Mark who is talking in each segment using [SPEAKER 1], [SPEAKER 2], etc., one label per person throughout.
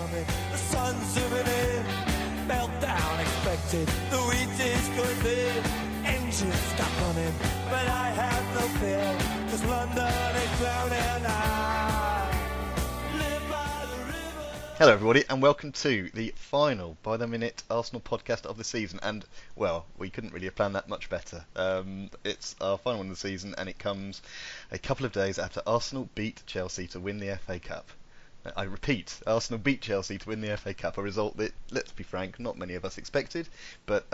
[SPEAKER 1] coming, the sun's zooming in, meltdown expected, the wheat is good there, engines stop running, but I have no fear, 'cause London is drowning. I live by the river.
[SPEAKER 2] Hello everybody and welcome to the final by the minute Arsenal podcast of the season, and well, we couldn't really have planned that much better. It's our final one of the season and it comes a couple of days after Arsenal beat Chelsea to win the FA Cup. I repeat, Arsenal beat Chelsea to win the FA Cup, a result that, let's be frank, not many of us expected, but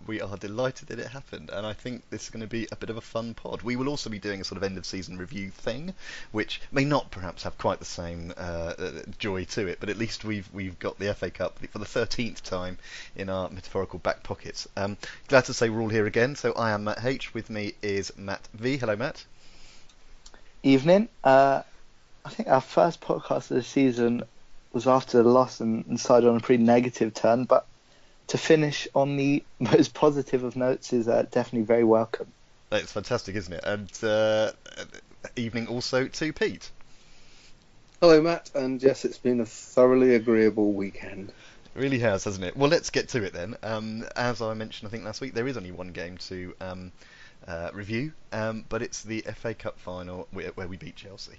[SPEAKER 2] we are delighted that it happened, and I think this is going to be a bit of a fun pod. We will also be doing a sort of end-of-season review thing, which may not perhaps have quite the same joy to it, but at least we've got the FA Cup for the 13th time in our metaphorical back pockets. Glad to say we're all here again, so I am Matt H, with me is Matt V. Hello, Matt.
[SPEAKER 3] Evening. I think our first podcast of the season was after the loss and started on a pretty negative turn, but to finish on the most positive of notes is definitely very welcome.
[SPEAKER 2] It's fantastic, isn't it? And evening also to Pete.
[SPEAKER 4] Hello, Matt, and yes, it's been a thoroughly agreeable weekend.
[SPEAKER 2] It really has, hasn't it? Well, let's get to it then. As I mentioned, I think last week, there is only one game to review, but it's the FA Cup final where we beat Chelsea.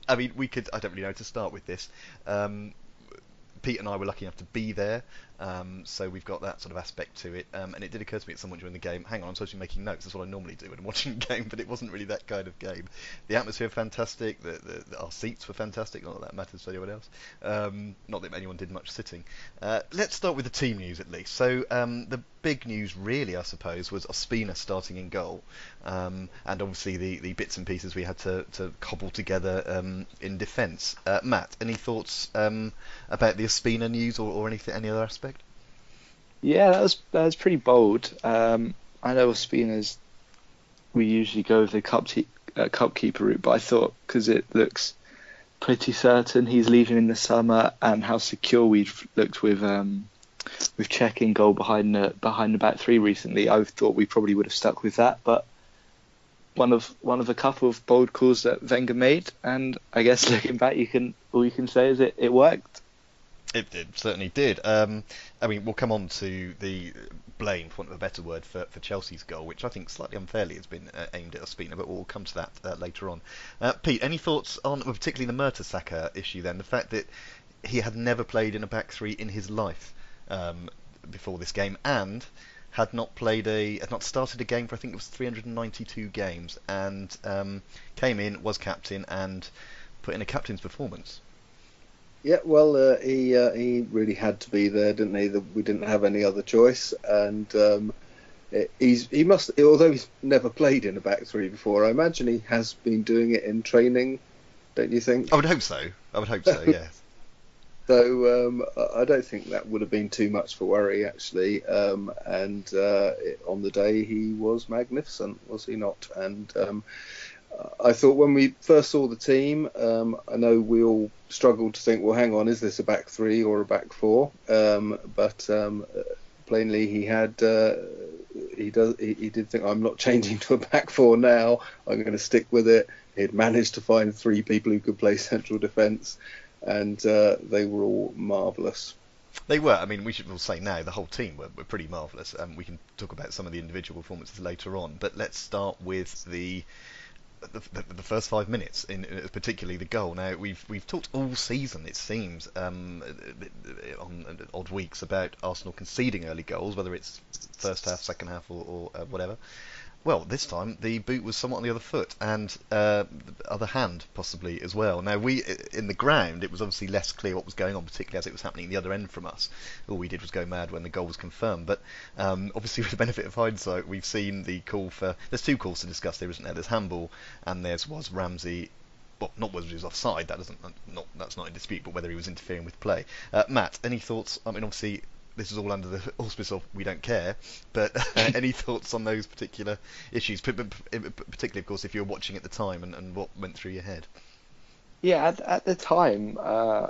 [SPEAKER 2] I mean, I don't really know to start with this. Pete and I were lucky enough to be there, so we've got that sort of aspect to it. And it did occur to me at some point during the game, hang on, I'm supposed to be making notes, that's what I normally do when I'm watching a game, but it wasn't really that kind of game. The atmosphere was fantastic, our seats were fantastic, not that that matters to anyone else. Not that anyone did much sitting. Let's start with the team news at least. So the big news really, I suppose, was Ospina starting in goal, and obviously the bits and pieces we had to cobble together in defence. Matt, any thoughts about the Ospina news or any other aspect?
[SPEAKER 3] Yeah, that was pretty bold. I know Ospina's, we usually go with the cup keeper route, but I thought because it looks pretty certain he's leaving in the summer, and how secure we've looked with checking goal behind the back three recently, I thought we probably would have stuck with that. But one of a couple of bold calls that Wenger made, and I guess looking back, all you can say is it worked.
[SPEAKER 2] It certainly did. I mean, we'll come on to the blame, for want of a better word, for Chelsea's goal, which I think slightly unfairly has been aimed at Ospina, but we'll come to that later on. Pete, any thoughts on particularly the Mertesacker issue then? The fact that he had never played in a back three in his life before this game, and had not started a game for, I think it was 392 games, and came in, was captain, and put in a captain's performance.
[SPEAKER 4] Yeah, well, he really had to be there, didn't he? We didn't have any other choice, and he must, although he's never played in a back three before, I imagine he has been doing it in training, don't you think?
[SPEAKER 2] I would hope so, yes.
[SPEAKER 4] So I don't think that would have been too much for worry, actually. And on the day, he was magnificent, was he not? And I thought when we first saw the team, I know we all struggled to think, well, hang on, is this a back three or a back four? But plainly he did think, I'm not changing to a back four now, I'm going to stick with it. He'd managed to find three people who could play central defence, and they were all marvellous.
[SPEAKER 2] They were. I mean, we should all say now the whole team were pretty marvellous. We can talk about some of the individual performances later on, but let's start with the first 5 minutes, in particularly the goal. Now we've talked all season, it seems, on odd weeks, about Arsenal conceding early goals, whether it's first half, second half, or whatever. Well, this time the boot was somewhat on the other foot, and the other hand possibly as well. Now in the ground, it was obviously less clear what was going on, particularly as it was happening the other end from us. All we did was go mad when the goal was confirmed. But obviously, with the benefit of hindsight, we've seen the call for. There's two calls to discuss there, isn't there? There's handball, and was Ramsey. Well, not whether he was offside. That's not in dispute, but whether he was interfering with play. Matt, any thoughts? I mean, obviously, this is all under the auspice of we don't care, but any thoughts on those particular issues, particularly, of course, if you were watching at the time, and what went through your head?
[SPEAKER 3] Yeah, at the time, I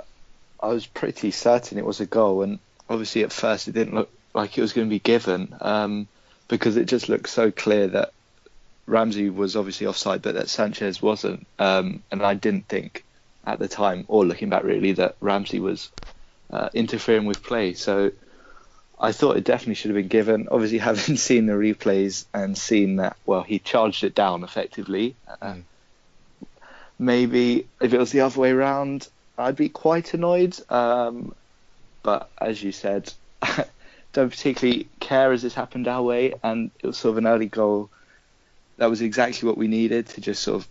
[SPEAKER 3] was pretty certain it was a goal, and obviously at first it didn't look like it was going to be given, because it just looked so clear that Ramsey was obviously offside, but that Sanchez wasn't, and I didn't think at the time, or looking back really, that Ramsey was interfering with play. So I thought it definitely should have been given. Obviously, having seen the replays and seen that, well, he charged it down effectively. Maybe if it was the other way around, I'd be quite annoyed. But as you said, don't particularly care as this happened our way, and it was sort of an early goal. That was exactly what we needed to just sort of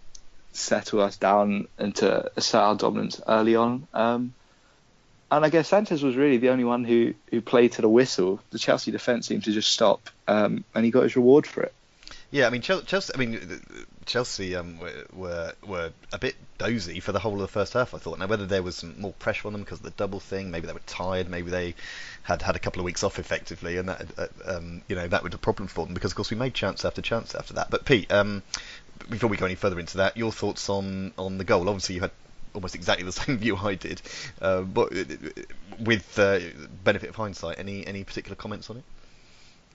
[SPEAKER 3] settle us down and to assert our dominance early on. And I guess Sanchez was really the only one who played to the whistle. The Chelsea defence seemed to just stop, and he got his reward for it.
[SPEAKER 2] Yeah, I mean Chelsea were a bit dozy for the whole of the first half, I thought. Now, whether there was some more pressure on them because of the double thing, maybe they were tired, maybe they had a couple of weeks off effectively, and that that was a problem for them, because of course we made chance after chance after that. But Pete, before we go any further into that, your thoughts on the goal? Obviously, you had almost exactly the same view I did, but with benefit of hindsight, any particular comments on it?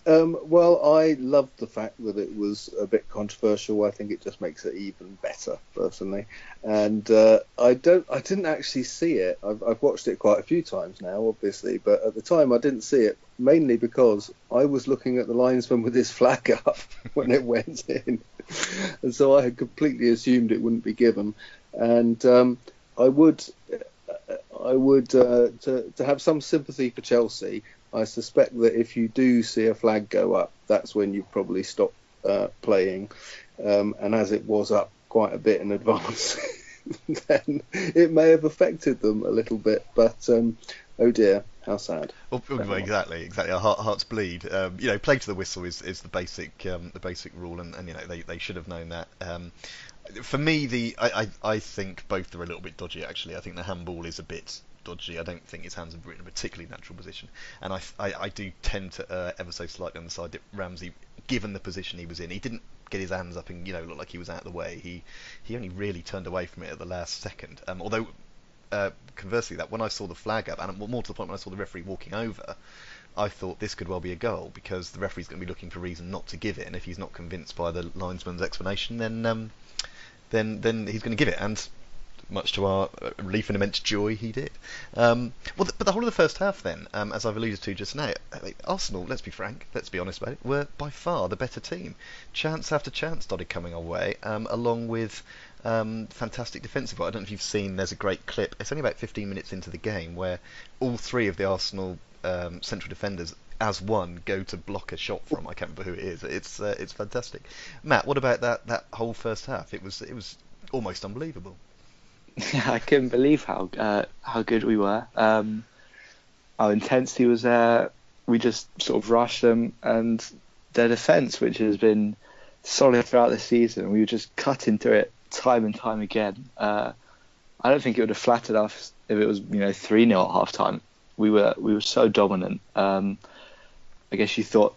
[SPEAKER 4] Well, I loved the fact that it was a bit controversial. I think it just makes it even better, personally. And I didn't actually see it. I've watched it quite a few times now, obviously, but at the time I didn't see it, mainly because I was looking at the linesman with his flag up when it went in, and so I had completely assumed it wouldn't be given. And I would to have some sympathy for Chelsea. I suspect that if you do see a flag go up, that's when you probably stop playing. And as it was up quite a bit in advance, then it may have affected them a little bit. But oh dear, how sad.
[SPEAKER 2] Well, exactly. Our hearts bleed. Play to the whistle is the basic rule, and they should have known that. For me, I think both are a little bit dodgy. Actually, I think the handball is a bit dodgy. I don't think his hands are in a particularly natural position, and I do tend to ever so slightly on the side that Ramsey, given the position he was in, he didn't get his hands up and look like he was out of the way. He only really turned away from it at the last second. Although conversely, that when I saw the flag up, and more to the point, when I saw the referee walking over, I thought this could well be a goal, because the referee's going to be looking for a reason not to give it, and if he's not convinced by the linesman's explanation, then he's going to give it, and much to our relief and immense joy, he did. But the whole of the first half then, as I've alluded to just now, Arsenal, let's be frank, let's be honest about it, were by far the better team. Chance after chance started coming our way, along with fantastic defensive work. I don't know if you've seen, there's a great clip, it's only about 15 minutes into the game, where all three of the Arsenal central defenders as one go to block a shot from, I can't remember who it is. It's fantastic. Matt, what about that whole first half? It was almost unbelievable.
[SPEAKER 3] Yeah, I couldn't believe how good we were. Our intensity was there. We just sort of rushed them, and their defence, which has been solid throughout the season, we were just cutting through it time and time again. I don't think it would have flattered us if it was 3-0 at half time. We were so dominant. I guess you thought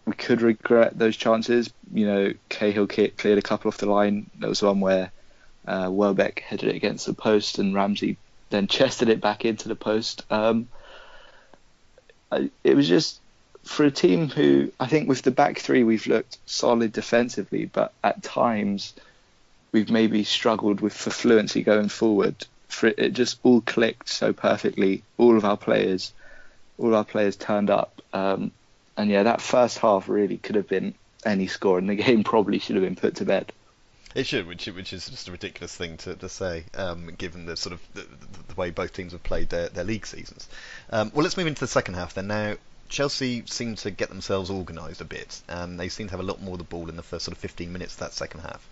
[SPEAKER 3] we could regret those chances. Cahill cleared a couple off the line. There was one where Welbeck headed it against the post, and Ramsey then chested it back into the post. It was just, for a team who, I think with the back three, we've looked solid defensively, but at times we've maybe struggled for fluency going forward. It just all clicked so perfectly. All our players turned up. And yeah, that first half really could have been any score, and the game probably should have been put to bed.
[SPEAKER 2] It should, which is just a ridiculous thing to say, given the sort of the way both teams have played their league seasons. Well, let's move into the second half then. Now, Chelsea seem to get themselves organised a bit. They seem to have a lot more of the ball in the first sort of 15 minutes of that second half.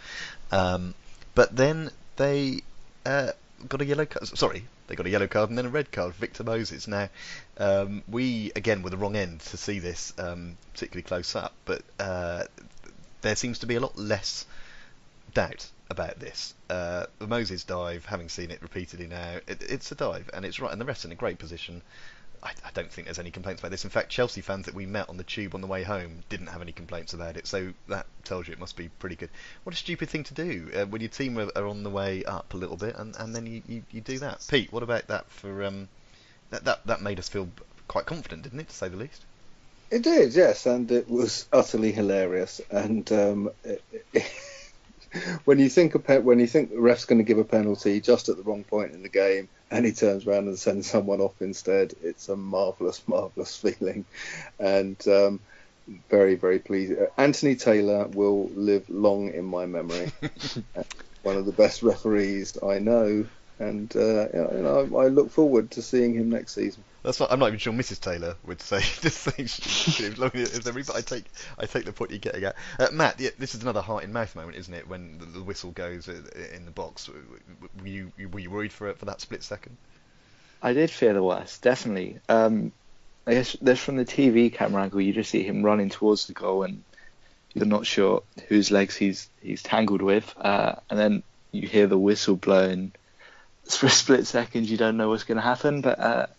[SPEAKER 2] But then they got a yellow card. Sorry, they got a yellow card and then a red card. Victor Moses. Now, we again were the wrong end to see this particularly close up, but there seems to be a lot less doubt about this. The Moses dive, having seen it repeatedly now, it's a dive, and it's right, and the ref's in a great position. I don't think there's any complaints about this. In fact, Chelsea fans that we met on the tube on the way home didn't have any complaints about it, so that tells you it must be pretty good. What a stupid thing to do when your team are on the way up a little bit, and then you do that. Pete, what about that for that made us feel quite confident, didn't it, to say the least?
[SPEAKER 4] It did, yes, and it was utterly hilarious, and when you think the ref's going to give a penalty just at the wrong point in the game, and he turns around and sends someone off instead, it's a marvellous feeling, and very, very pleased. Anthony Taylor will live long in my memory. One of the best referees I know, and I look forward to seeing him next season.
[SPEAKER 2] That's what, I'm not even sure Mrs. Taylor would say. Just saying, as long as but I take the point you're getting at. Matt, yeah, this is another heart in mouth moment, isn't it? When the whistle goes in the box, were you worried for that split second?
[SPEAKER 3] I did fear the worst, definitely. I guess there's from the TV camera angle, you just see him running towards the goal, and you're not sure whose legs he's tangled with, and then you hear the whistle blown. For a split second, you don't know what's going to happen, but.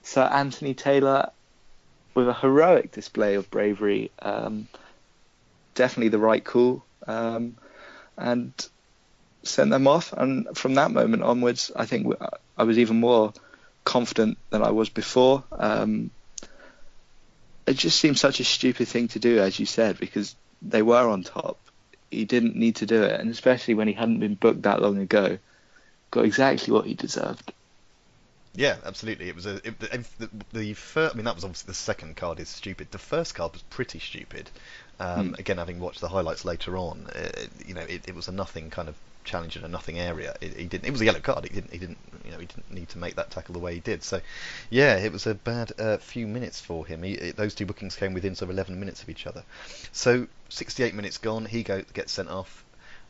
[SPEAKER 3] So Anthony Taylor, with a heroic display of bravery, definitely the right call, and sent them off. And from that moment onwards, I think I was even more confident than I was before. It just seemed such a stupid thing to do, as you said, because they were on top. He didn't need to do it, and especially when he hadn't been booked that long ago, got exactly what he deserved.
[SPEAKER 2] Yeah, absolutely. It was the first. I mean, that was obviously the second card is stupid. The first card was pretty stupid. Again, having watched the highlights later on, it was a nothing kind of challenge in a nothing area. It was a yellow card. He didn't need to make that tackle the way he did. So, yeah, it was a bad few minutes for him. Those two bookings came within sort of 11 minutes of each other. So 68 minutes gone, he gets sent off.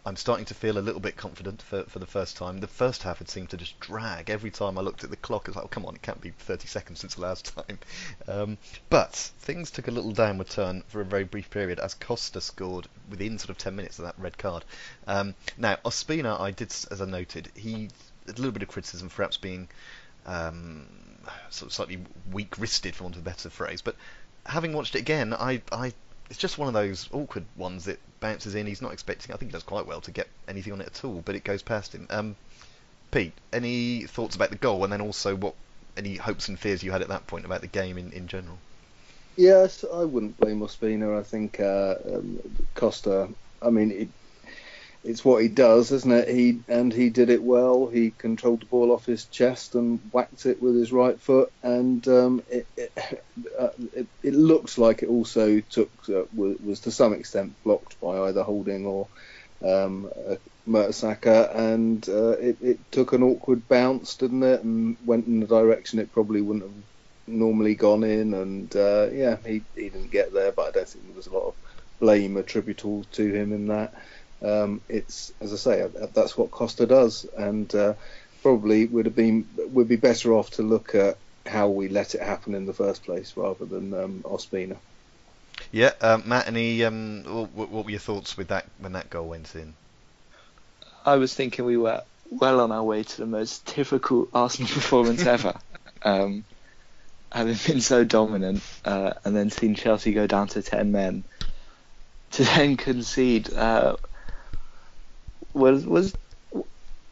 [SPEAKER 2] I'm starting to feel a little bit confident for the first time. The first half had seemed to just drag. Every time I looked at the clock, I was like, oh, come on, it can't be 30 seconds since the last time. But things took a little downward turn for a very brief period as Costa scored within sort of 10 minutes of that red card. Now, Ospina, I did, as I noted, he a little bit of criticism for perhaps being sort of slightly weak-wristed, for want of a better phrase. But having watched it again, it's just one of those awkward ones that bounces in. He's not expecting. I think he does quite well to get anything on it at all, but it goes past him. Pete, any thoughts about the goal, and then also any hopes and fears you had at that point about the game in general?
[SPEAKER 4] Yes, I wouldn't blame Ospina. I think Costa. I mean, it's what he does, isn't it? He did it well. He controlled the ball off his chest and whacked it with his right foot, and it looks like it also was to some extent blocked by either Holding or Mertesacker, and it took an awkward bounce, didn't it, and went in the direction it probably wouldn't have normally gone in, and he didn't get there, but I don't think there was a lot of blame attributable to him in that. It's, as I say, that's what Costa does, and probably would be better off to look at how we let it happen in the first place rather than Ospina.
[SPEAKER 2] Yeah, Matt, what were your thoughts with that when that goal went in?
[SPEAKER 3] I was thinking we were well on our way to the most difficult Arsenal performance ever. Having been so dominant, and then seeing Chelsea go down to 10 men, to then concede was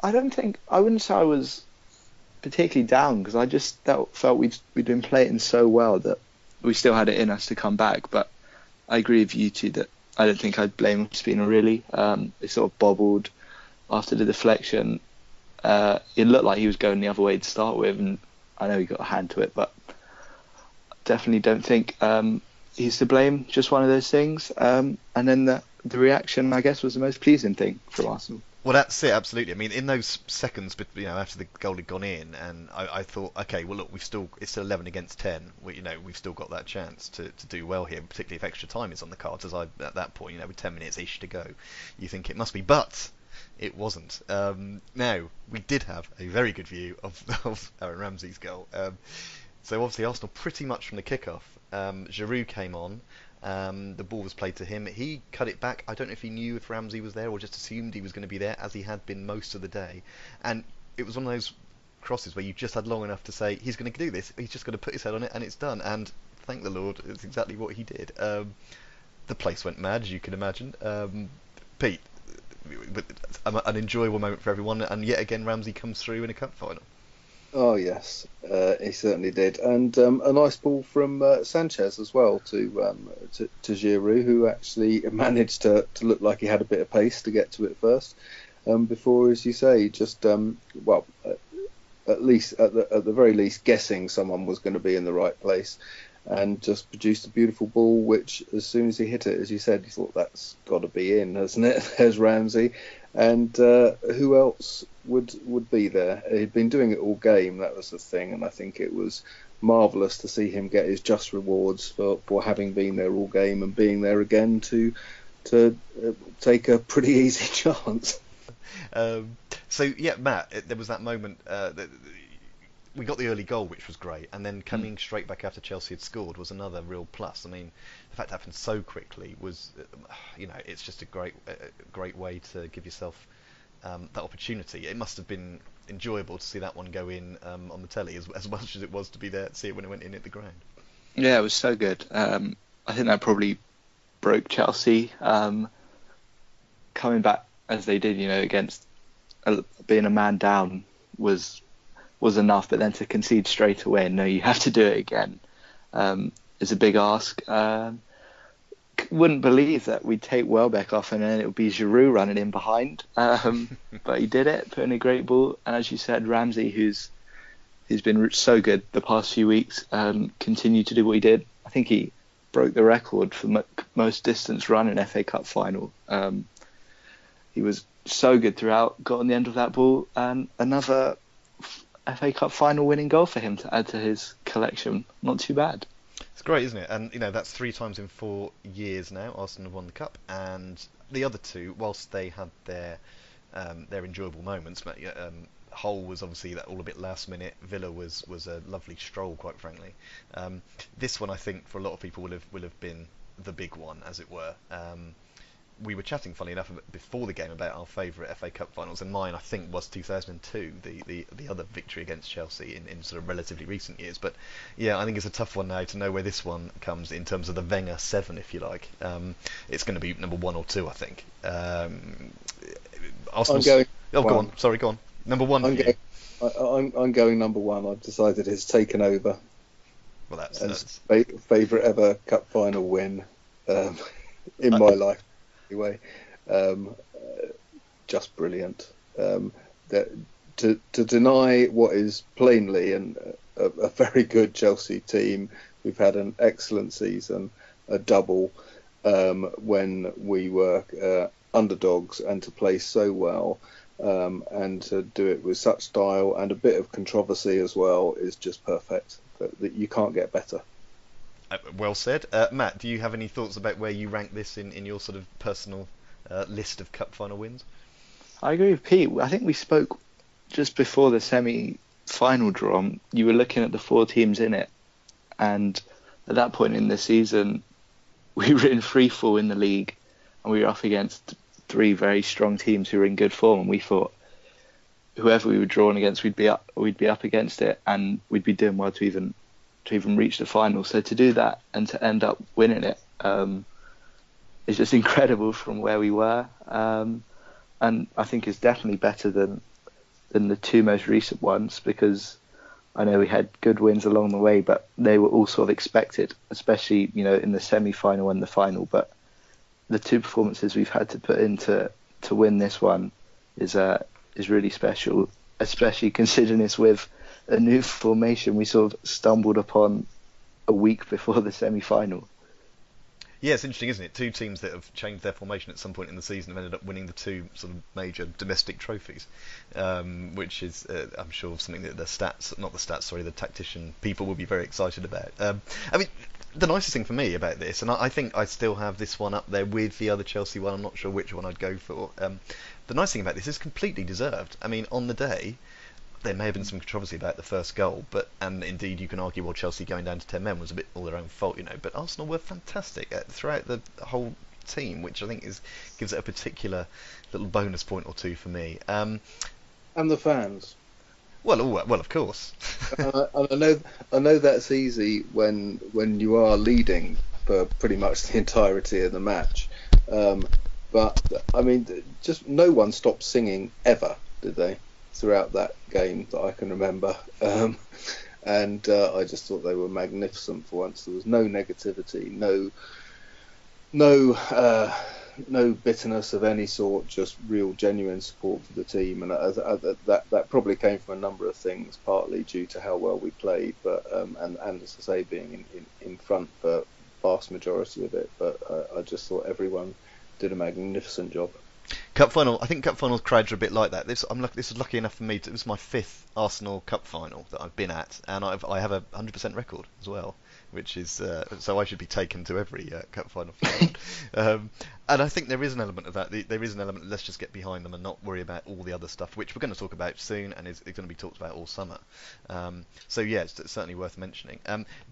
[SPEAKER 3] I wouldn't say I was particularly down, because I just felt we'd been playing so well that we still had it in us to come back. But I agree with you two that I don't think I'd blame Spina really. It sort of bobbled after the deflection. It looked like he was going the other way to start with, and I know he got a hand to it, but definitely don't think he's to blame. Just one of those things. And then the reaction, I guess, was the most pleasing thing for Arsenal.
[SPEAKER 2] Well, that's it, absolutely. I mean, in those seconds, after the goal had gone in, and I thought, okay, well, look, it's still 11 against 10. We've still got that chance to do well here, particularly if extra time is on the cards. At that point, with 10 minutes ish to go, you think it must be, but it wasn't. Now, we did have a very good view of Aaron Ramsey's goal. So obviously, Arsenal pretty much from the kickoff. Giroud came on. The ball was played to him. He cut it back. I don't know if he knew if Ramsey was there or just assumed he was going to be there, as he had been most of the day. And it was one of those crosses where you just had long enough to say, he's going to do this. He's just going to put his head on it, and it's done. And thank the Lord, it's exactly what he did. The place went mad, as you can imagine. Pete, an enjoyable moment for everyone, and yet again Ramsey comes through in a cup final.
[SPEAKER 4] Oh yes, he certainly did, and a nice ball from Sanchez as well to Giroud, who actually managed to look like he had a bit of pace to get to it first, before, as you say, just at least at the very least guessing someone was going to be in the right place, and just produced a beautiful ball, which as soon as he hit it, as you said, you thought that's got to be in, hasn't it? There's Ramsey, and who else would be there? He'd been doing it all game, that was the thing, and I think it was marvellous to see him get his just rewards for having been there all game and being there again to take a pretty easy chance.
[SPEAKER 2] So yeah, Matt, there was that moment that we got the early goal, which was great, and then coming straight back after Chelsea had scored was another real plus. I mean, the fact it happened so quickly was, it's just a great way to give yourself that opportunity. It must have been enjoyable to see that one go in on the telly as much as it was to be there to see it when it went in at the ground.
[SPEAKER 3] Yeah, it was so good. I think that probably broke Chelsea coming back as they did, against being a man down was enough, but then to concede straight away and no, you have to do it again, is a big ask. Wouldn't believe that we'd take Welbeck off and then it would be Giroud running in behind, but he did it, put in a great ball, and as you said, Ramsey, who's been so good the past few weeks, continued to do what he did. I think he broke the record for most distance run in FA Cup final. He was so good throughout, got on the end of that ball, and another FA Cup final winning goal for him to add to his collection. Not too bad.
[SPEAKER 2] It's great, isn't it? And that's 3 times in 4 years now Arsenal have won the cup, and the other two, whilst they had their enjoyable moments, Hull was obviously that all a bit last minute. Villa was a lovely stroll, quite frankly. This one, I think, for a lot of people will have been the big one, as it were. We were chatting, funnily enough, before the game about our favourite FA Cup finals, and mine, I think, was 2002, the other victory against Chelsea in sort of relatively recent years. But yeah, I think it's a tough one now to know where this one comes in terms of the Wenger 7, if you like. It's going to be number 1 or 2, I think. Arsenal's... Go on. Sorry, go on. Number 1
[SPEAKER 4] I'm going number 1. I've decided it's taken over.
[SPEAKER 2] Well, that's
[SPEAKER 4] favourite ever cup final win in my life. Anyway, just brilliant. To deny what is plainly a very good Chelsea team, we've had an excellent season, a double when we were underdogs, and to play so well and to do it with such style and a bit of controversy as well is just perfect. That you can't get better.
[SPEAKER 2] Well said. Matt, do you have any thoughts about where you rank this in your sort of personal list of cup final wins?
[SPEAKER 3] I agree with Pete. I think we spoke just before the semi-final draw. You were looking at the 4 teams in it, and at that point in the season, we were in free fall in the league, and we were up against 3 very strong teams who were in good form, and we thought whoever we were drawn against, we'd be up against it, and we'd be doing well to even reach the final. So to do that and to end up winning it is just incredible from where we were, and I think it's definitely better than the 2 most recent ones, because I know we had good wins along the way, but they were all sort of expected, especially in the semi-final and the final. But the 2 performances we've had to put in to win this one is really special, especially considering it's with a new formation we sort of stumbled upon a week before the semi-final.
[SPEAKER 2] Yeah, it's interesting, isn't it? 2 teams that have changed their formation at some point in the season have ended up winning the 2 sort of major domestic trophies, which is, I'm sure, something that the tactician people will be very excited about. I mean, the nicest thing for me about this, and I think I still have this one up there with the other Chelsea one, I'm not sure which one I'd go for. The nice thing about this is completely deserved. I mean, on the day, there may have been some controversy about the first goal, and indeed you can argue, well, Chelsea going down to 10 men was a bit all their own fault, but Arsenal were fantastic throughout the whole team, which I think gives it a particular little bonus point or 2 for me.
[SPEAKER 4] And the fans.
[SPEAKER 2] Well, of course.
[SPEAKER 4] And I know that's easy when you are leading for pretty much the entirety of the match, but I mean, just no one stopped singing ever, did they? throughout that game that I can remember. And I just thought they were magnificent for once. There was no negativity, no bitterness of any sort, just real genuine support for the team. And that probably came from a number of things, partly due to how well we played, but and as I say, being in front for vast majority of it. But I just thought everyone did a magnificent job.
[SPEAKER 2] Cup final. I think cup final crowds are a bit like that. This was lucky enough for me. It was my 5th Arsenal Cup final that I've been at, and I have a 100% record as well, which is so I should be taken to every cup final. And I think there is an element of that. There is an element. Let's just get behind them and not worry about all the other stuff, which we're going to talk about soon, and is going to be talked about all summer. So yeah, it's certainly worth mentioning.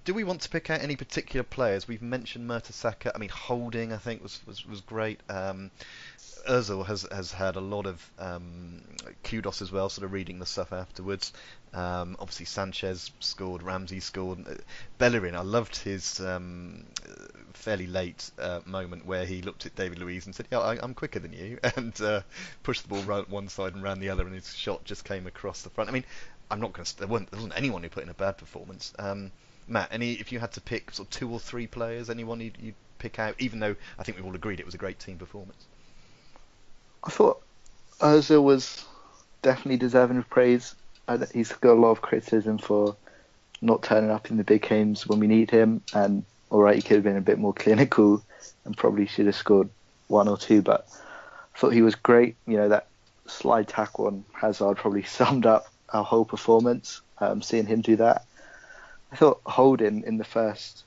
[SPEAKER 2] Do we want to pick out any particular players? We've mentioned Mertesacker. I mean, Holding I think was great. Özil has had a lot of kudos as well, sort of reading the stuff afterwards. Obviously Sanchez scored, Ramsey scored. Bellerin, I loved his fairly late moment where he looked at David Luiz and said, "Yeah, I'm quicker than you," and pushed the ball round one side and round the other, and his shot just came across the front. I mean, I'm not going to. There wasn't anyone who put in a bad performance. Matt, if you had to pick sort of 2 or 3 players, anyone you'd pick out, even though I think we've all agreed it was a great team performance?
[SPEAKER 3] I thought Ozil was definitely deserving of praise. He's got a lot of criticism for not turning up in the big games when we need him, and alright, he could have been a bit more clinical and probably should have scored 1 or 2, but I thought he was great. You know, that slide tackle on Hazard probably summed up our whole performance, seeing him do that. I thought Holding in the first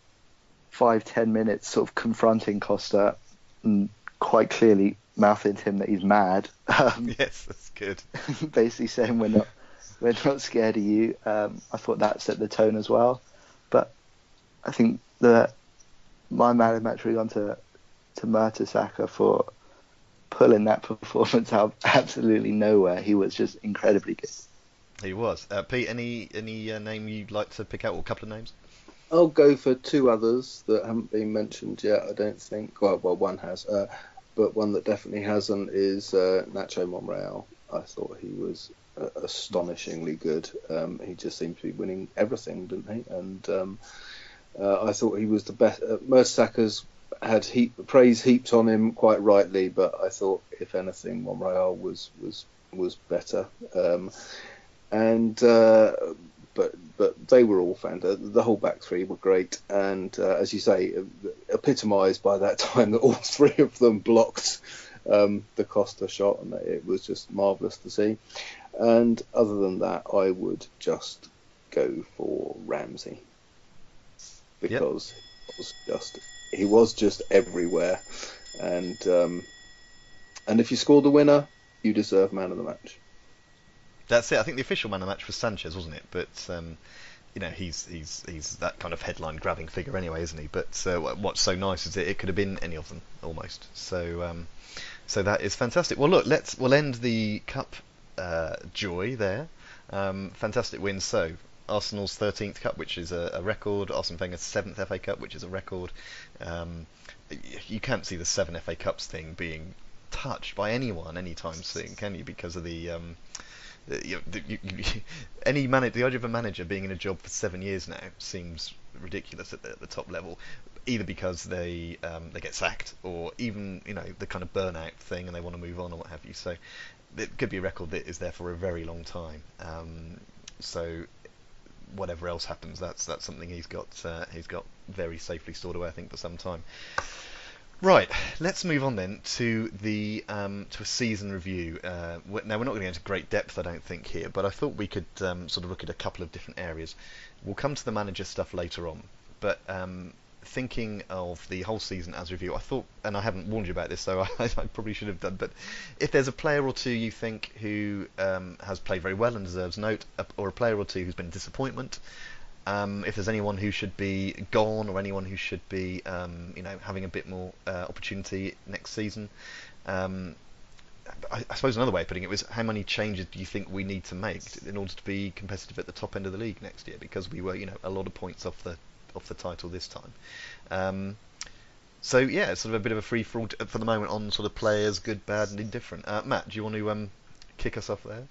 [SPEAKER 3] 5-10 minutes sort of confronting Costa and quite clearly mouthing to him that he's mad.
[SPEAKER 2] Yes, that's good.
[SPEAKER 3] Basically saying we're not scared of you. I thought that set the tone as well. But I think my man of the match really gone to Mertesacker for pulling that performance out of absolutely nowhere. He was just incredibly good.
[SPEAKER 2] He was. Pete, any name you'd like to pick out, or a couple of names?
[SPEAKER 4] I'll go for 2 others that haven't been mentioned yet, I don't think. Well, one has. But one that definitely hasn't is Nacho Monreal. I thought he was astonishingly good. He just seemed to be winning everything, didn't he? And I thought he was the best. Mertesacker's had praise heaped on him quite rightly, but I thought, if anything, Monreal was better. But they were all fantastic. The whole back three were great, and as you say, epitomised by that time that all 3 of them blocked the Costa shot, and it was just marvellous to see. And other than that, I would just go for Ramsey, because he was just everywhere, and if you scored the winner, you deserve man of the match.
[SPEAKER 2] That's it. I think the official man of the match was Sanchez, wasn't it? But he's that kind of headline grabbing figure anyway, isn't he? But what's so nice is that it could have been any of them almost. So that is fantastic. Well, look, we'll end the cup joy there. Fantastic win. So Arsenal's 13th cup, which is a record. Arsene Wenger's 7th FA Cup, which is a record. You can't see the 7 FA Cups thing being touched by anyone anytime soon, can you? Because of the the idea of a manager being in a job for 7 years now seems ridiculous at the top level, either because they get sacked, or even the kind of burnout thing and they want to move on or what have you. So it could be a record that is there for a very long time. So whatever else happens, that's something he's got very safely stored away, I think, for some time. Right, let's move on then to a season review. Now, we're not going to go into great depth, I don't think, here, but I thought we could sort of look at a couple of different areas. We'll come to the manager stuff later on, but thinking of the whole season as review, I thought, and I haven't warned you about this, so I probably should have done, but if there's a player or two you think who has played very well and deserves note, or a player or two who's been a disappointment, if there's anyone who should be gone, or anyone who should be, having a bit more opportunity next season, I suppose another way of putting it was, how many changes do you think we need to make in order to be competitive at the top end of the league next year? Because we were, a lot of points off the title this time. So yeah, it's sort of a bit of a free for all for the moment on sort of players, good, bad, and indifferent. Matt, do you want to kick us off there?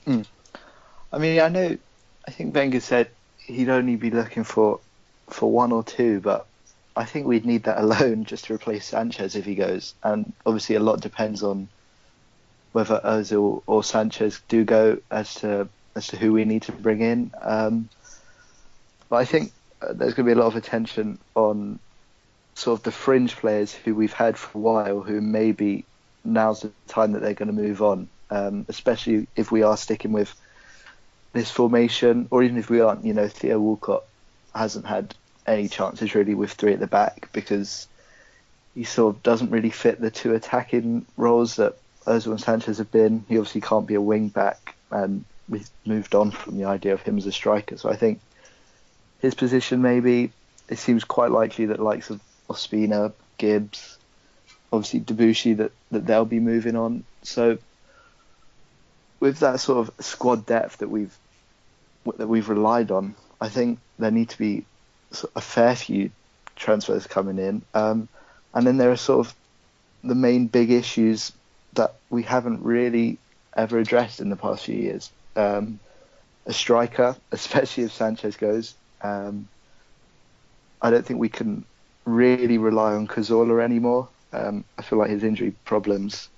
[SPEAKER 3] I mean, I think Wenger said he'd only be looking for one or two, but I think we'd need that alone just to replace Sanchez if he goes. And obviously, a lot depends on whether Ozil or Sanchez do go as to who we need to bring in. But I think there's going to be a lot of attention on sort of the fringe players who we've had for a while, who maybe now's the time that they're going to move on, especially if we are sticking with this formation, or even if we aren't. Theo Walcott hasn't had any chances really with three at the back because he sort of doesn't really fit the two attacking roles that Ozil and Sanchez have been. He obviously can't be a wing back, and we've moved on from the idea of him as a striker. So I think his position, maybe, it seems quite likely that likes of Ospina, Gibbs, obviously Debussy, that they'll be moving on. So with that sort of squad depth that we've relied on, I think there need to be a fair few transfers coming in. And then there are sort of the main big issues that we haven't really ever addressed in the past few years. A striker, especially if Sanchez goes. I don't think we can really rely on Cazorla anymore. I feel like his injury problems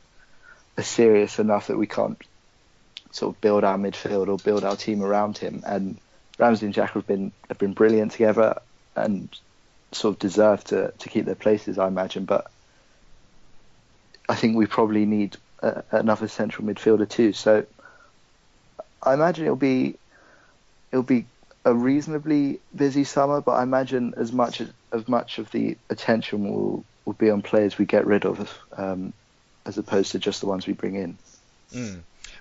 [SPEAKER 3] are serious enough that we can't sort of build our midfield or build our team around him. And Ramsey and Xhaka have been brilliant together and sort of deserve to keep their places, I imagine. But I think we probably need another central midfielder too. So I imagine it'll be a reasonably busy summer, but I imagine as much of the attention will be on players we get rid of, as opposed to just the ones we bring in.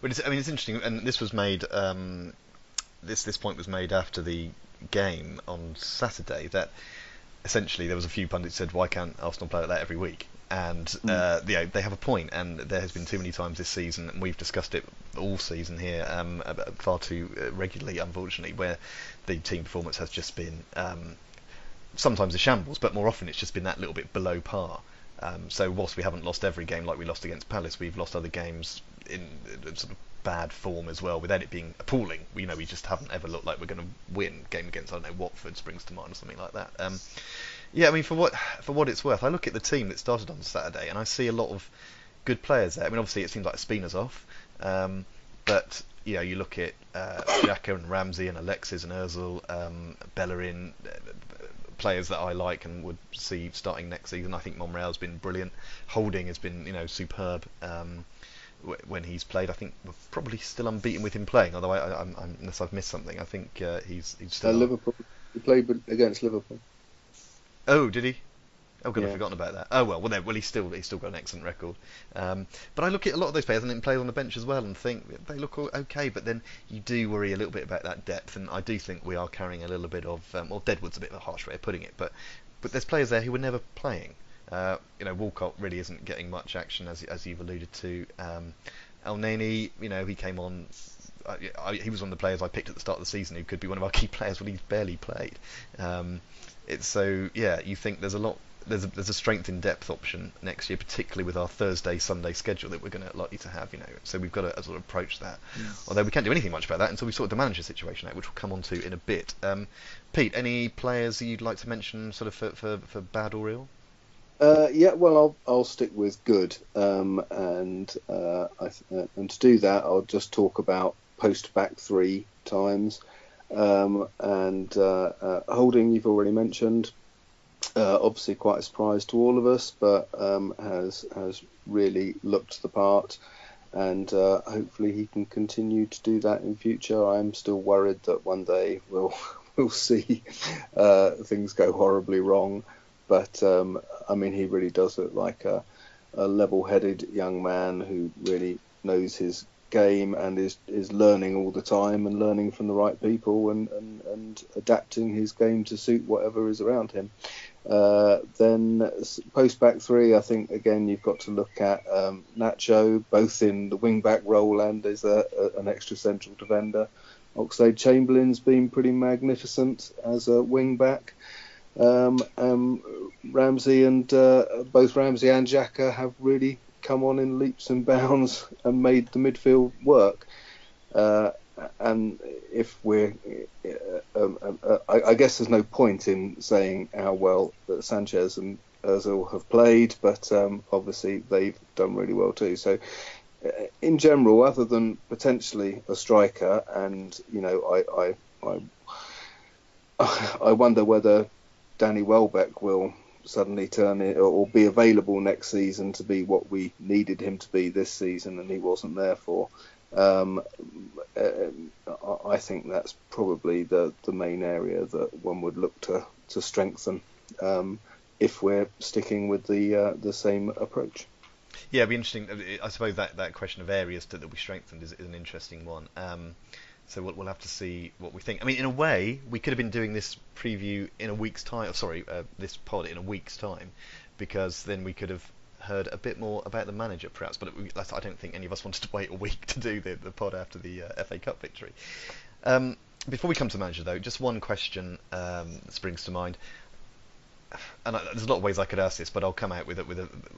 [SPEAKER 2] Well, it's interesting, and this was made. This point was made after the game on Saturday, that essentially there was a few pundits said, why can't Arsenal play like that every week? And they have a point, and there has been too many times this season, and we've discussed it all season here, far too regularly, unfortunately, where the team performance has just been sometimes a shambles, but more often it's just been that little bit below par. So whilst we haven't lost every game like we lost against Palace, we've lost other games in sort of bad form as well, without it being appalling. We just haven't ever looked like we're going to win. Game against, I don't know, Watford springs to mind or something like that. Yeah, I mean, for what it's worth, I look at the team that started on Saturday and I see a lot of good players there. I mean, obviously it seems like Spina's off, but you look at Xhaka and Ramsey and Alexis and Ozil, Bellerin, players that I like and would see starting next season. I think Monreal's been brilliant. Holding has been superb when he's played. I think we're probably still unbeaten with him playing, although I'm unless I've missed something, I think he's still
[SPEAKER 4] Liverpool. He played against Liverpool.
[SPEAKER 2] Oh, did he? Oh, God,
[SPEAKER 4] Yeah.
[SPEAKER 2] I've forgotten about that. Oh, well, he's still got an excellent record. But I look at a lot of those players and then play on the bench as well and think they look okay, but then you do worry a little bit about that depth, and I do think we are carrying a little bit of, Deadwood's a bit of a harsh way of putting it, but there's players there who were never playing. Walcott really isn't getting much action, as you've alluded to. El Neni, he came on. He was one of the players I picked at the start of the season who could be one of our key players, but he's barely played. You think there's a strength in depth option next year, particularly with our Thursday Sunday schedule that we're going to likely to have. So we've got to sort of approach that. Although we can't do anything much about that until we sort the manager situation out, which we'll come on to in a bit. Pete, any players you'd like to mention, sort of for bad or ill?
[SPEAKER 4] I'll stick with good, and to do that, I'll just talk about post back three times. Holding, you've already mentioned, obviously quite a surprise to all of us, but has really looked the part, and hopefully he can continue to do that in future. I'm still worried that one day we'll see things go horribly wrong, but he really does look like a level-headed young man who really knows his game and is learning all the time and learning from the right people and adapting his game to suit whatever is around him. Then post back three, I think again you've got to look at Nacho, both in the wing back role and as an extra central defender. Oxlade-Chamberlain's been pretty magnificent as a wing back. Ramsey and both Ramsey and Xhaka have really come on in leaps and bounds and made the midfield work. And if we're, I guess there's no point in saying how well that Sanchez and Ozil have played, but obviously they've done really well too. So in general, other than potentially a striker, and I wonder whether Danny Welbeck will suddenly turn it or be available next season to be what we needed him to be this season, and he wasn't there for. I think that's probably the main area that one would look to strengthen if we're sticking with the same approach.
[SPEAKER 2] Yeah, it'd be interesting. I suppose that question of areas that we strengthened is an interesting one. So we'll have to see what we think. I mean, in a way, we could have been doing this preview in a week's time. This pod in a week's time, because then we could have heard a bit more about the manager, perhaps. But I don't think any of us wanted to wait a week to do the pod after the FA Cup victory. Before we come to the manager, though, just one question that springs to mind. And there's a lot of ways I could ask this, but I'll come out with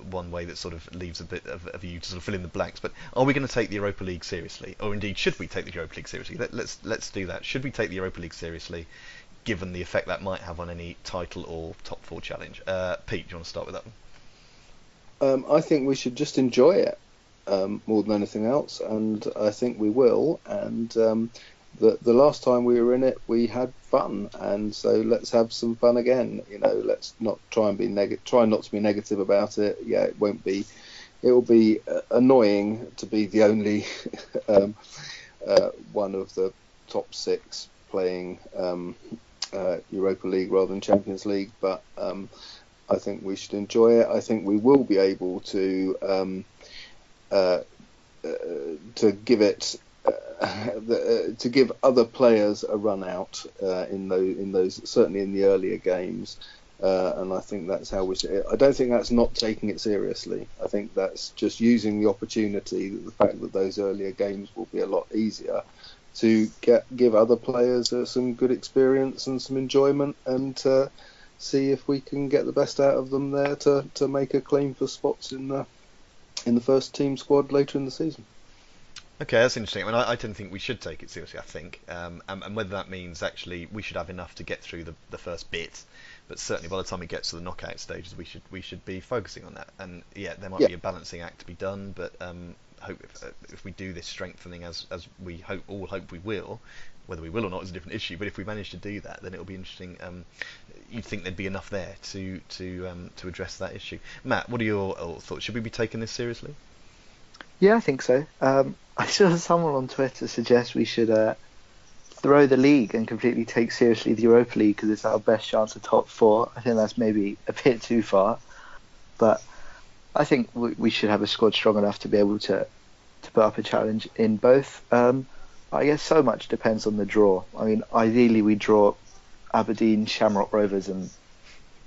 [SPEAKER 2] one way that sort of leaves a bit of you to sort of fill in the blanks. But are we going to take the Europa League seriously, or indeed should we take the Europa League seriously? Let's do that. Should we take the Europa League seriously, given the effect that might have on any title or top four challenge? Pete, do you want to start with that one?
[SPEAKER 4] I think we should just enjoy it more than anything else, and I think we will. And the last time we were in it, we had fun, and so let's have some fun again. Let's not try and try not to be negative about it. Yeah, it won't be. It will be annoying to be the only one of the top six playing Europa League rather than Champions League, but I think we should enjoy it. I think we will be able to give it. To give other players a run out in those certainly in the earlier games, and I think that's how we should. I don't think that's not taking it seriously. I think that's just using the opportunity, the fact that those earlier games will be a lot easier, to give other players some good experience and some enjoyment, and see if we can get the best out of them there to make a claim for spots in the first team squad later in the season.
[SPEAKER 2] Okay, that's interesting. I mean, I tend to think we should take it seriously, I think. And whether that means actually we should have enough to get through the first bit, but certainly by the time we get to the knockout stages, we should be focusing on that. And yeah, there might be a balancing act to be done, but hope if we do this strengthening as we all hope we will, whether we will or not is a different issue. But if we manage to do that, then it'll be interesting. You'd think there'd be enough there to address that issue. Matt, what are your thoughts? Should we be taking this seriously?
[SPEAKER 3] Yeah, I think so. I saw someone on Twitter suggest we should throw the league and completely take seriously the Europa League because it's our best chance of top four. I think that's maybe a bit too far, but I think we should have a squad strong enough to be able to put up a challenge in both. I guess so much depends on the draw. I mean, ideally we draw Aberdeen, Shamrock Rovers and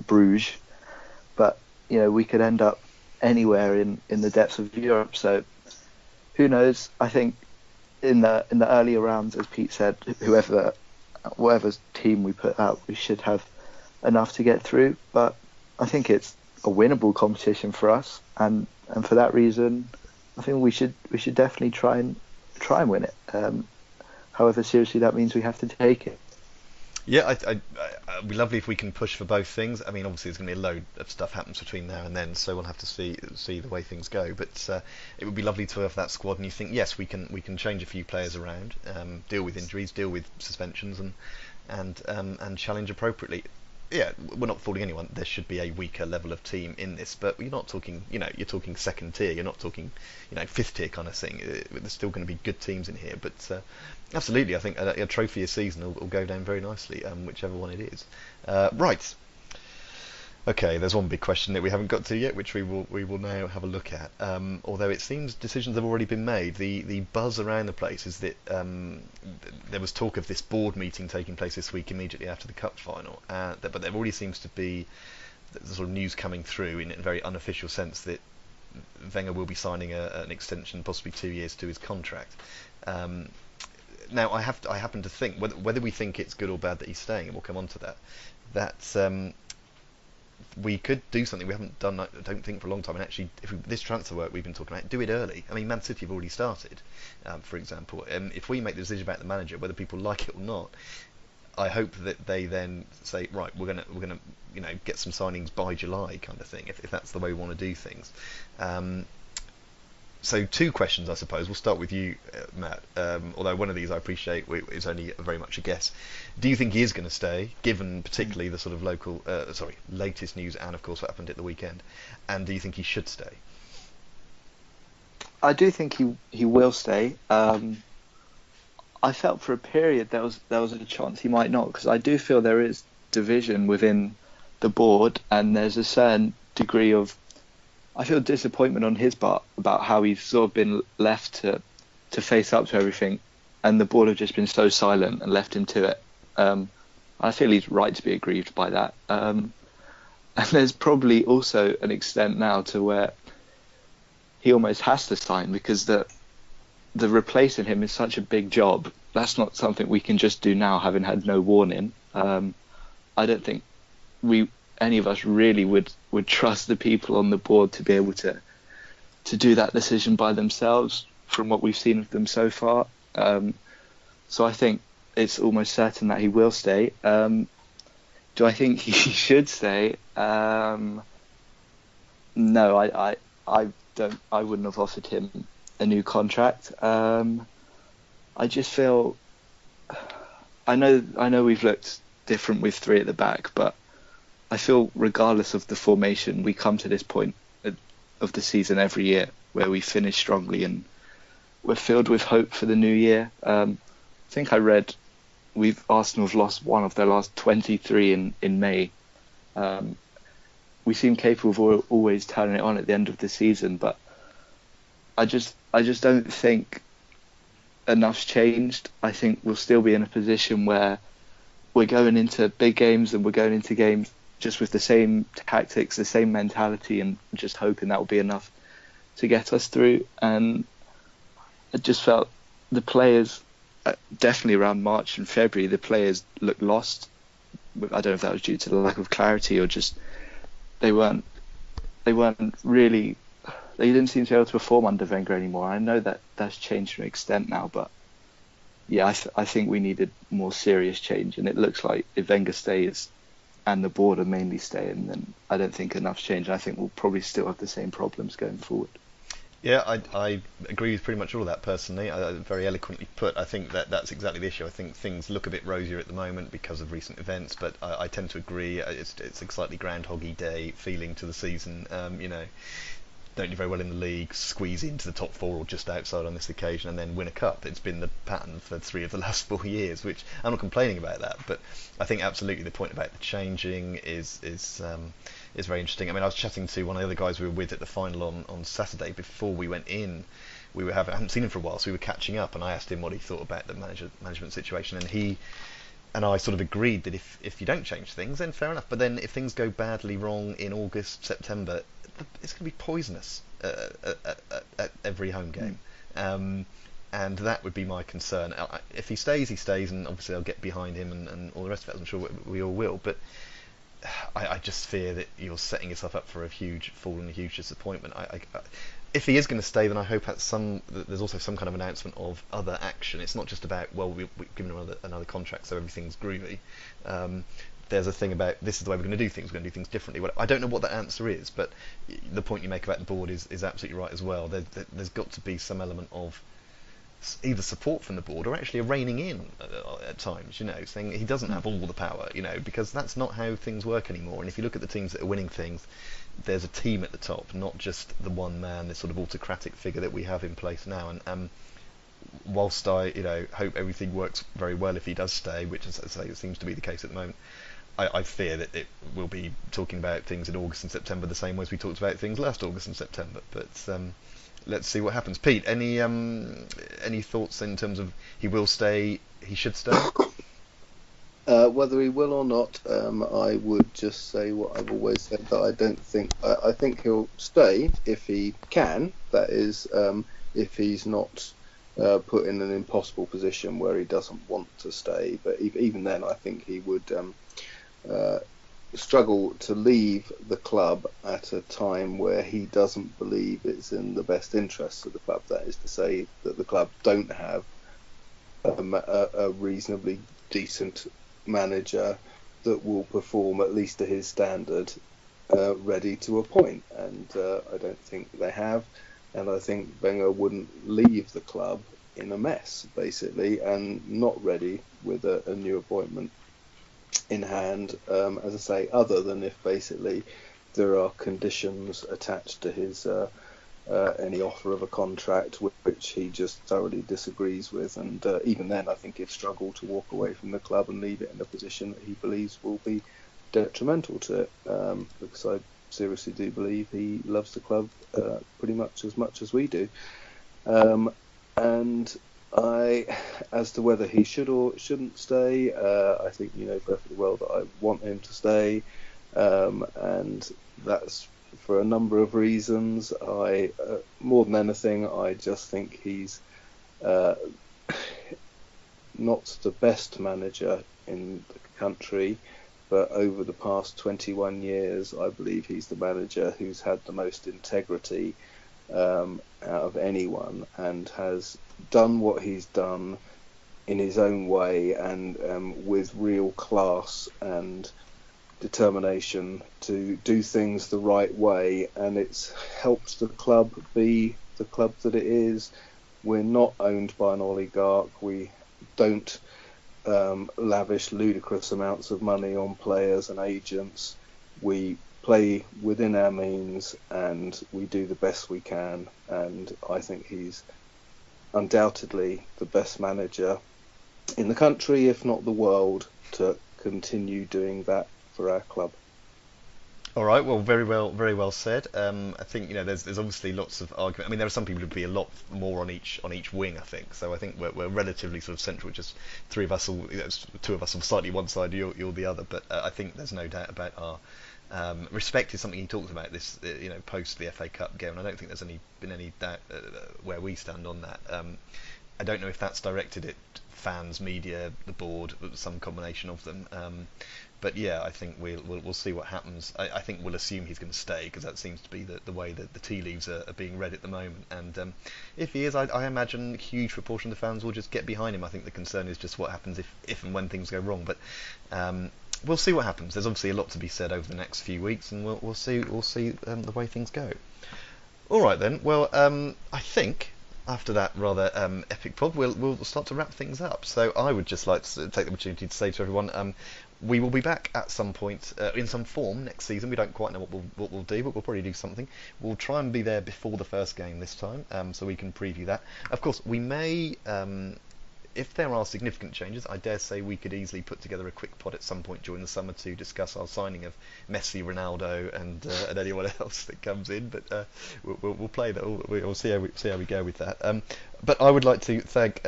[SPEAKER 3] Bruges, but we could end up anywhere in the depths of Europe, so who knows? I think in the earlier rounds, as Pete said, whatever team we put out, we should have enough to get through. But I think it's a winnable competition for us, and for that reason, I think we should definitely try and win it. However seriously that means we have to take it.
[SPEAKER 2] Yeah, it'd be lovely if we can push for both things. I mean, obviously there's going to be a load of stuff happens between now and then, so we'll have to see the way things go. But it would be lovely to have that squad, and you think, yes, we can change a few players around, deal with injuries, deal with suspensions, and challenge appropriately. Yeah, we're not fooling anyone. There should be a weaker level of team in this, but you're not talking, you're talking second tier. You're not talking, fifth tier kind of thing. There's still going to be good teams in here, but absolutely, I think a trophy a season will go down very nicely, whichever one it is. Right. Okay, there's one big question that we haven't got to yet, which we will now have a look at. Although it seems decisions have already been made. The buzz around the place is that there was talk of this board meeting taking place this week immediately after the cup final, but there already seems to be the sort of news coming through in a very unofficial sense that Wenger will be signing an extension, possibly 2 years, to his contract. Now, I happen to think whether we think it's good or bad that he's staying, and we'll come on to that. we could do something we haven't done, I don't think, for a long time. And actually, this transfer work we've been talking about, do it early. I mean, Man City have already started, for example. If we make the decision about the manager, whether people like it or not, I hope that they then say, right, we're gonna get some signings by July, kind of thing, if that's the way we want to do things. So 2 questions, I suppose. We'll start with you, Matt. Although one of these I appreciate is only very much a guess. Do you think he is going to stay, given particularly the sort of latest news and of course what happened at the weekend? And do you think he should stay?
[SPEAKER 3] I do think he will stay. I felt for a period there was a chance he might not, because I do feel there is division within the board, and there's a certain degree of, I feel, disappointment on his part about how he's sort of been left to face up to everything, and the board have just been so silent and left him to it. I feel he's right to be aggrieved by that. And there's probably also an extent now to where he almost has to sign, because the replacing him is such a big job. That's not something we can just do now, having had no warning. I don't think any of us really would trust the people on the board to be able to do that decision by themselves from what we've seen of them so far. So I think it's almost certain that he will stay. Do I think he should stay? No, I don't. I wouldn't have offered him a new contract. I just feel, I know we've looked different with 3 at the back, but I feel regardless of the formation, we come to this point of the season every year where we finish strongly and we're filled with hope for the new year. I think I read Arsenal have lost one of their last 23 in May. We seem capable of always turning it on at the end of the season, but I just don't think enough's changed. I think we'll still be in a position where we're going into big games and we're going into games just with the same tactics, the same mentality, and just hoping that will be enough to get us through. And I just felt the players, definitely around March and February, the players looked lost. I don't know if that was due to the lack of clarity or just they weren't really. They didn't seem to be able to perform under Wenger anymore. I know that that's changed to an extent now, but yeah, I think we needed more serious change. And it looks like if Wenger stays and the board are mainly staying, then I don't think enough's changed. I think we'll probably still have the same problems going forward.
[SPEAKER 2] Yeah, I agree with pretty much all of that personally. Very eloquently put. I think that's exactly the issue. I think things look a bit rosier at the moment because of recent events, but I tend to agree. It's a slightly groundhoggy day feeling to the season. Don't do very well in the league, squeeze into the top 4 or just outside on this occasion, and then win a cup. It's been the pattern for 3 of the last 4 years, which I'm not complaining about that, but I think absolutely the point about the changing is very interesting. I mean, I was chatting to one of the other guys we were with at the final on Saturday before we went in. I hadn't seen him for a while, so we were catching up, and I asked him what he thought about the management situation, and he and I sort of agreed that if you don't change things, then fair enough. But then if things go badly wrong in August, September, it's going to be poisonous at every home game. And that would be my concern. If he stays, he stays, and obviously I'll get behind him and all the rest of it. I'm sure we all will. But I just fear that you're setting yourself up for a huge fall and a huge disappointment. If he is going to stay, then I hope there's also some kind of announcement of other action. It's not just about, well, we've given him another contract, so everything's groovy. There's a thing about, this is the way we're going to do things. We're going to do things differently. I don't know what that answer is, but the point you make about the board is absolutely right as well. There's got to be some element of either support from the board or actually a reining in at times, saying he doesn't have all the power, because that's not how things work anymore. And if you look at the teams that are winning things, there's a team at the top, not just the one man, this sort of autocratic figure that we have in place now. And whilst I hope everything works very well if he does stay, which, as I say, it seems to be the case at the moment, I fear that it will be talking about things in August and September the same way as we talked about things last August and September. But let's see what happens. Pete, any thoughts in terms of he will stay, he should stay?
[SPEAKER 4] Whether he will or not, I would just say what I've always said, that I don't think. I think he'll stay if he can. That is, if he's not put in an impossible position where he doesn't want to stay. But even then, I think he would. struggle to leave the club at a time where he doesn't believe it's in the best interests of the club. That is to say that the club don't have a reasonably decent manager that will perform at least to his standard, ready to appoint, and I don't think they have, and I think Wenger wouldn't leave the club in a mess, basically, and not ready with a new appointment in hand, as I say, other than if basically there are conditions attached to his any offer of a contract which he just thoroughly disagrees with, and even then I think he'd struggle to walk away from the club and leave it in a position that he believes will be detrimental to it, because I seriously do believe he loves the club pretty much as we do, and as to whether he should or shouldn't stay, I think you know perfectly well that I want him to stay, and that's for a number of reasons. More than anything, I just think he's not the best manager in the country, but over the past 21 years, I believe he's the manager who's had the most integrity out of anyone, and has done what he's done in his own way, and with real class and determination to do things the right way, and it's helped the club be the club that it is. We're not owned by an oligarch. We don't lavish ludicrous amounts of money on players and agents. We play within our means, and we do the best we can, and I think he's undoubtedly the best manager in the country, if not the world, to continue doing that for our club.
[SPEAKER 2] All right, well, very well said. I think there's obviously lots of argument. I mean, there are some people who'd be a lot more on each wing. I think so. I think we're relatively sort of central. Just three of us, two of us on slightly one side, you're the other. But I think there's no doubt about our respect is something he talked about this, post the FA Cup game. And I don't think there's been any doubt where we stand on that. I don't know if that's directed at fans, media, the board, some combination of them. But yeah, I think we'll see what happens. I think we'll assume he's going to stay, because that seems to be the way that the tea leaves are being read at the moment. And if he is, I imagine a huge proportion of the fans will just get behind him. I think the concern is just what happens if and when things go wrong. But we'll see what happens. There's obviously a lot to be said over the next few weeks, and we'll see the way things go. All right then. Well, I think after that rather epic pod, we'll start to wrap things up. So I would just like to take the opportunity to say to everyone, we will be back at some point in some form next season. We don't quite know what we'll do, but we'll probably do something. We'll try and be there before the first game this time, so we can preview that. Of course, we may, if there are significant changes, I dare say we could easily put together a quick pod at some point during the summer to discuss our signing of Messi, Ronaldo, and anyone else that comes in. But we'll play that. We'll see how we go with that. But I would like to thank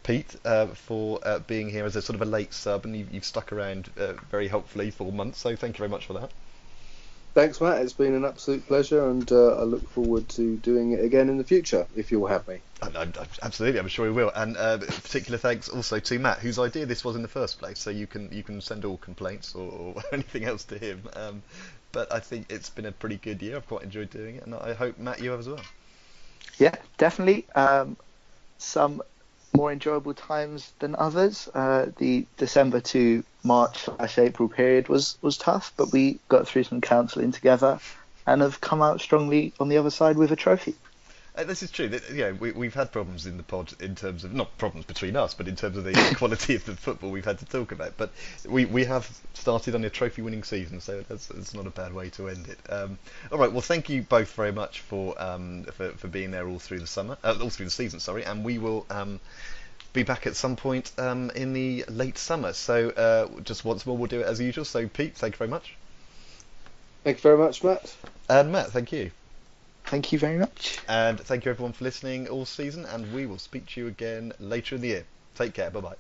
[SPEAKER 2] Pete for being here as a sort of a late sub, and you've stuck around very helpfully for months. So thank you very much for that.
[SPEAKER 4] Thanks, Matt. It's been an absolute pleasure, and I look forward to doing it again in the future, if you'll have me.
[SPEAKER 2] Absolutely, I'm sure we will. And particular thanks also to Matt, whose idea this was in the first place. So you can send all complaints or anything else to him. But I think it's been a pretty good year. I've quite enjoyed doing it, and I hope, Matt, you have as well. Yeah,
[SPEAKER 3] definitely. Some more enjoyable times than others. The December to March/April period was tough, but we got through some counselling together and have come out strongly on the other side with a trophy.
[SPEAKER 2] This is true. We've had problems in the pod in terms of, not problems between us, but in terms of the quality of the football we've had to talk about. But we have started on a trophy-winning season, so that's not a bad way to end it. All right. Well, thank you both very much for being there all through the summer, all through the season. Sorry, and we will be back at some point in the late summer. So just once more, we'll do it as usual. So Pete, thank you very much.
[SPEAKER 4] Thank you very much, Matt.
[SPEAKER 2] And Matt, thank you.
[SPEAKER 3] Thank you very much.
[SPEAKER 2] And thank you everyone for listening all season, and we will speak to you again later in the year. Take care. Bye-bye.